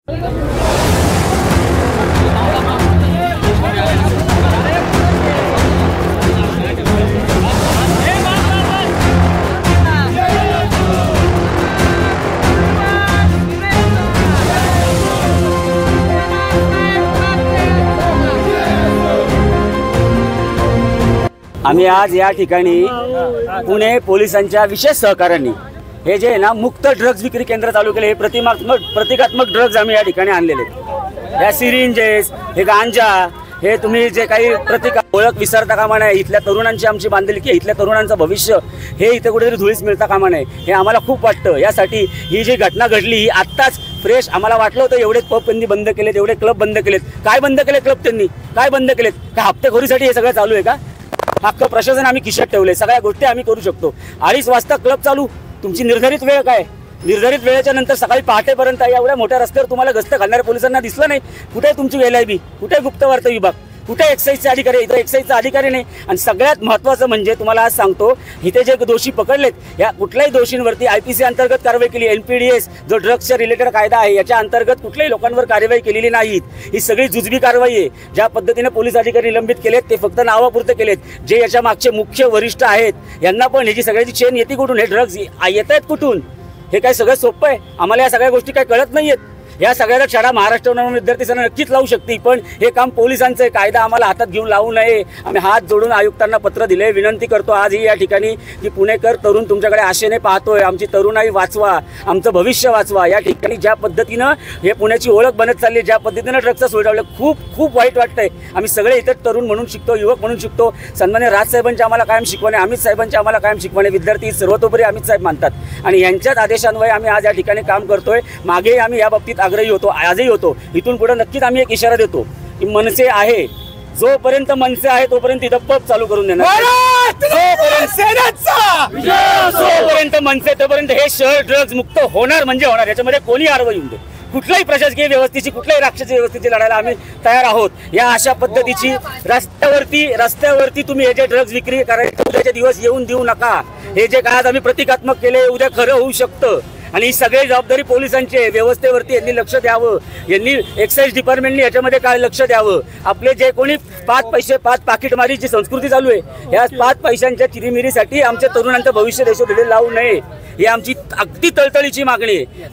आम्ही आज या ठिकाणी पुणे पोलिसांच्या विशेष सहकार्याने हे जे ना मुक्त ड्रग्ज विक्री केंद्र चालू केले, हे प्रतिकात्मक ड्रग्ज आम्ही या ठिकाणी आणलेले आहेत। या सिरिंजेस, हे गांजा, हे तुम्ही जे काही ओळख विसरता कामा नये। इथल्या तरुणांची आमची बांधिलकी, इथल्या तरुणांचं भविष्य हे इथे कुठेतरी धुळीस मिळता कामा नये, हे आम्हाला खूप वाटतं। यासाठी ही जी घटना घडली ही आत्ताच फ्रेश आम्हाला वाटलं होतं। एवढे पब त्यांनी बंद केलेत, एवढे क्लब बंद केलेत, काय बंद केले क्लब त्यांनी, काय बंद केलेत? काय हप्तेखोरीसाठी हे सगळं चालू आहे का? हक्क प्रशासन आम्ही खिशात ठेवले, सगळ्या गोष्टी आम्ही करू शकतो। 2:30 वाजता क्लब चालू, तुमची निर्धारित वेळ काय? निर्धारित वेळेच्या नंतर सकाळी पहाटेपर्यंत एवढ्या मोठ्या रस्त्यावर तुम्हाला गस्त घालणाऱ्या पोलिसांना दिसलं नाही? कुठे तुमची LIB, कुठे गुप्तवार्ता विभाग, कुठे एक्साईजचे अधिकारी? इथं एक्साईजचा अधिकारी नाही। आणि सगळ्यात महत्त्वाचं म्हणजे तुम्हाला आज सांगतो, इथे जे दोषी पकडलेत, या कुठल्याही दोषींवरती IPC अंतर्गत कारवाई केली। NPDS जो ड्रग्सच्या रिलेटेड कायदा आहे याच्या अंतर्गत कुठल्याही लोकांवर कारवाई केलेली नाहीत। ही सगळी जुजबी कारवाई आहे। ज्या पद्धतीने पोलीस अधिकारी निलंबित केलेत ते फक्त नावापुरते केलेत। जे याच्या मागचे मुख्य वरिष्ठ आहेत यांना पण ह्याची सगळ्याची चेन येते कुठून? हे ड्रग्ज येत आहेत कुठून? हे काय सगळं सोपं आहे? आम्हाला या सगळ्या गोष्टी काय कळत नाहीयेत? या सगळ्याला छडा महाराष्ट्र विद्यार्थी संघ नक्कीच लावू शकते, पण हे काम पोलिसांचं आहे। कायदा आम्हाला हातात घेऊन लावू नये। आम्ही हात जोडून आयुक्तांना पत्र दिले, विनंती करतो आजही या ठिकाणी की पुणेकर तरुण तुमच्याकडे आशेने पाहतोय, आमची तरुणाई वाचवा, आमचं भविष्य वाचवा। या ठिकाणी ज्या पद्धतीनं हे पुण्याची ओळख बनत चालली, ज्या पद्धतीनं ड्रग्सचा सोय लावला, खूप खूप वाईट वाटतंय। आम्ही सगळे इथे तरुण म्हणून शिकतो, युवक म्हणून शिकतो। सन्मान्य राजसाहेबांची आम्हाला कायम शिकवणे, अमित साहेबांची आम्हाला कायम शिकवणे, विद्यार्थी सर्वतोपरी अमित साहेब मानतात आणि यांच्याच आदेशान्वये आम्ही आज या ठिकाणी काम करतोय। मागेही आम्ही या बाबतीत आग्रही होतो, आजही होतो। इथून पुढे नक्कीच आम्ही एक इशारा देतो की मनसे आहे, जोपर्यंत मनसे आहे तोपर्यंत इथं पब चालू करून देणार, जोपर्यंत मनसे तोपर्यंत हे शहर ड्रग्ज मुक्त होणार म्हणजे होणार। याच्यामध्ये कोणी आडवं येऊन दे, कुठल्याही प्रशासकीय व्यवस्थेची, कुठल्याही राक्षसी व्यवस्थेची लढायला आम्ही तयार आहोत। या अशा पद्धतीची रस्त्यावरती तुम्ही हे जे ड्रग्ज विक्री करायचे उद्याचे दिवस येऊन देऊ नका। हे जे काय आज आम्ही प्रतिकात्मक केले, उद्या खरं होऊ शकतं आणि ही सगळी जबाबदारी पोलिसांची आहे। व्यवस्थेवरती यांनी लक्ष द्यावं, यांनी एक्साईज डिपार्टमेंटनी याच्यामध्ये काय लक्ष द्यावं। आपले जे कोणी 5 पैसे 5 पाकिटमारीची संस्कृती चालू आहे, या 5 पैशांच्या चिरीमिरीसाठी आमच्या तरुणांचं भविष्य देशोधडीला लावू नये, ही आमची अगदी तळतळीची मागणी आहे।